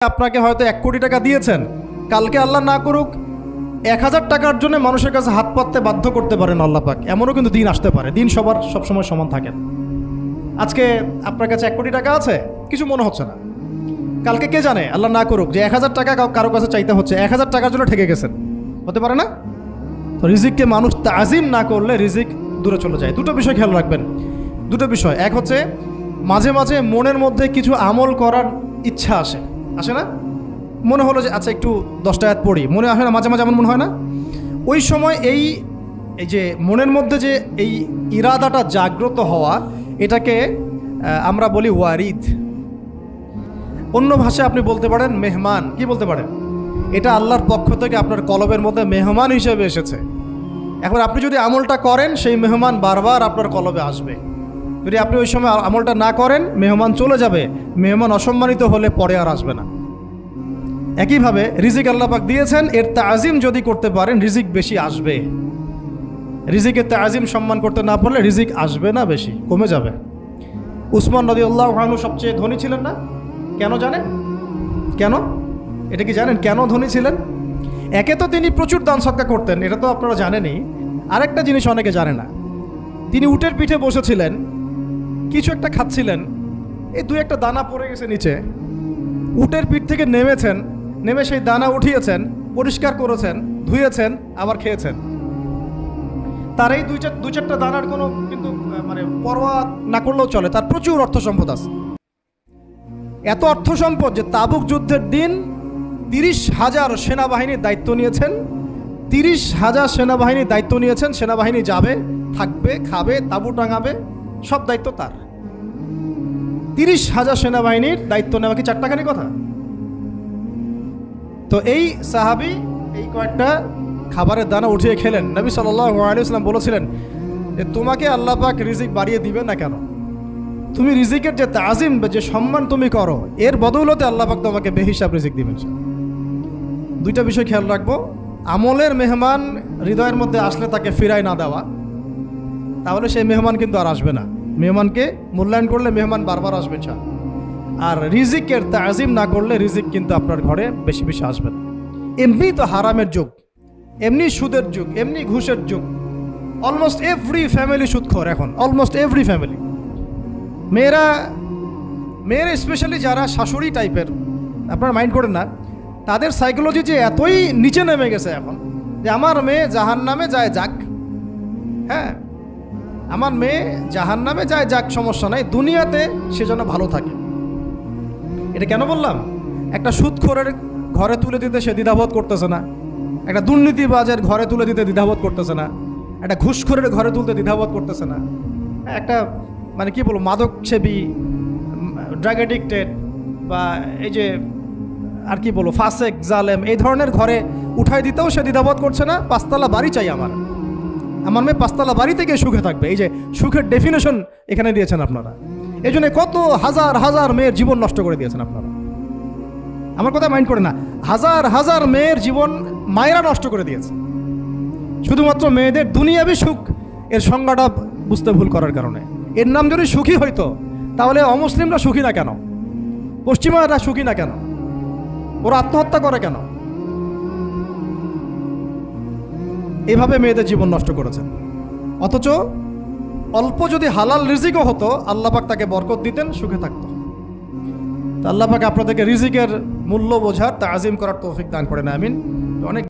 আপনাকে হয়তো 1 কোটি টাকা দিয়েছেন, কালকে আল্লাহ না করুক 1000 টাকার জন্য মানুষের কাছে হাত পাততে বাধ্য করতে পারেন আল্লাহ পাক। এমনও কিন্তু দিন আসতে পারে, দিন সবার সবসময় সমান থাকে। আজকে আপনার কাছে 1 কোটি টাকা আছে, কিছু মনে হচ্ছে না। কালকে কে জানে, আল্লাহ না করুক, যে 1000 টাকা কারো কাছে চাইতে হচ্ছে, 1000 টাকার জন্য ঠেকে গেছেন, হতে পারে না? তো রিজিককে মানুষ তাজিম না করলে রিজিক দূরে চলে যায়। দুটো বিষয় খেয়াল রাখবেন, দুটো বিষয়। এক হচ্ছে মাঝে মাঝে মনের মধ্যে কিছু আমল করার ইচ্ছা আসে না? মনে হলো যে আচ্ছা একটু 10টা আয়াত পড়ি, মনে আসে না? মাঝে মাঝে এমন মনে হয় না? ওই সময় এই যে মনের মধ্যে যে এই ইরাদাটা জাগ্রত হওয়া, এটাকে আমরা বলি ওয়ারিদ। অন্য ভাষায় আপনি বলতে পারেন মেহমান। কি বলতে পারেন? এটা আল্লাহর পক্ষ থেকে আপনার কলবের মধ্যে মেহমান হিসেবে এসেছে। এখন আপনি যদি আমলটা করেন, সেই মেহমান বারবার আপনার কলবে আসবে। যদি আপনি ওই সময় আমলটা না করেন, মেহমান চলে যাবে। মেহমান অসম্মানিত হলে পরে আর আসবে না। একইভাবে রিজিক আল্লাহ পাক দিয়েছেন, এর তাজিম যদি করতে পারেন রিজিক বেশি আসবে। রিজিকের তাজিম সম্মান করতে না পারলে রিজিক আসবে না, বেশি কমে যাবে। উসমান রাদিয়াল্লাহু আনহু সবচেয়ে ধনী ছিলেন না? কেন জানেন? কেন? এটা কি জানেন কেন ধনী ছিলেন? একে তো তিনি প্রচুর দান সদকা করতেন, এটা তো আপনারা জানেনই। আরেকটা জিনিস অনেকে জানে না, তিনি উটের পিঠে বসেছিলেন, কিছু একটা খাচ্ছিলেন, এই 2-1টা দানা পড়ে গেছে নিচে। উটের পিঠ থেকে নেমেছেন, নেমে সেই দানা উঠিয়েছেন, পরিষ্কার করেছেন, ধুয়েছেন, আবার খেয়েছেন। তার এই 2-4টা দানার কোনো কিন্তু মানে পরোয়া না করলেও চলে, তার প্রচুর অর্থ সম্পদ আছে। এত অর্থ সম্পদ যে তাবুক যুদ্ধের দিন 30,000 সেনাবাহিনীর দায়িত্ব নিয়েছেন। 30,000 সেনাবাহিনীর দায়িত্ব নিয়েছেন। সেনাবাহিনী যাবে, থাকবে, খাবে, তাঁবু টাঙাবে, সব দায়িত্ব তার। 30,000 সেনাবাহিনীর দায়িত্ব নেওয়া কি চারটাখানি কথা? তো এই সাহাবী এই কয়েকটা খাবারের দানা উঠিয়ে খেলেন। নবী সাল্লাল্লাহু আলাইহি ওয়াসাল্লাম বলেছিলেন যে তোমাকে আল্লাহ পাক রিজিক বাড়িয়ে দিবে না কেন? তুমি রিজিকের যে তাজিম, যে সম্মান তুমি করো, এর বদৌলতে আল্লাহ পাক তোমাকে বেহিসাব রিজিক দিবেন। দুইটা বিষয় খেয়াল রাখবো। আমলের মেহমান হৃদয়ের মধ্যে আসলে তাকে ফিরায় না দেওয়া, তাহলে সেই মেহমান কিন্তু আর আসবে না। মেহমানকে মূল্যায়ন করলে মেহমান বারবার আসবে। আর রিজিকের তাজিম না করলে রিজিক কিন্তু আপনার ঘরে বেশি বেশি আসবে না। এমনি তো হারামের যুগ, এমনি সুদের যুগ, এমনি ঘুষের যুগ। অলমোস্ট এভরি ফ্যামিলি সুদখোর এখন, অলমোস্ট এভরি ফ্যামিলি। মেয়েরা স্পেশালি যারা শাশুড়ি টাইপের, আপনারা মাইন্ড করেন না, তাদের সাইকোলজি যে এতই নিচে নেমে গেছে এখন যে আমার মেয়ে জাহান্নামে যায় যাক, হ্যাঁ আমার মেয়ে জাহান্নামে যায় যাক, সমস্যা নাই, দুনিয়াতে সে যেন ভালো থাকে। এটা কেন বললাম? একটা সুদখোরের ঘরে তুলে দিতে সে দ্বিধাবোধ করতেছে না, একটা দুর্নীতিবাজের ঘরে তুলে দিতে দ্বিধাবোধ করতেছে না, একটা ঘুষখোরের ঘরে তুলতে দ্বিধাবোধ করতেছে না, একটা মানে কি বলবো মাদক সেবী, ড্রাগ এডিক্টেড, বা এই যে আর কি বলবো ফাসেক জালেম, এই ধরনের ঘরে উঠাই দিতেও সে দ্বিধাবোধ করছে না। 5তলা বাড়ি চাই আমার মেয়ে 5তলা বাড়ি থেকে সুখে থাকবে। এই যে সুখের ডেফিনেশন এখানে দিয়েছেন আপনারা। এই জন্য কত হাজার হাজার মেয়ের জীবন নষ্ট করে দিয়েছেন আপনারা। আমার কথা মাইন্ড করে না, হাজার হাজার মেয়ের জীবন মায়েরা নষ্ট করে দিয়েছে, শুধুমাত্র মেয়েদের দুনিয়াবি সুখ এর সংজ্ঞাটা বুঝতে ভুল করার কারণে। এর নাম যদি সুখী হইতো, তাহলে অমুসলিমরা সুখী না কেন? পশ্চিমারা সুখী না কেন? ওরা আত্মহত্যা করে কেন? এভাবে মেয়েদের জীবন নষ্ট করেছেন। অথচ অল্প যদি হালাল রিজিকও হতো, আল্লাহ পাক তাকে বরকত দিতেন, সুখে থাকতো। তো আল্লাহ পাক আপনাদেরকে রিজিকের মূল্য বোঝার, তাজিম করার তৌফিক দান করেন, আমিন। অনেক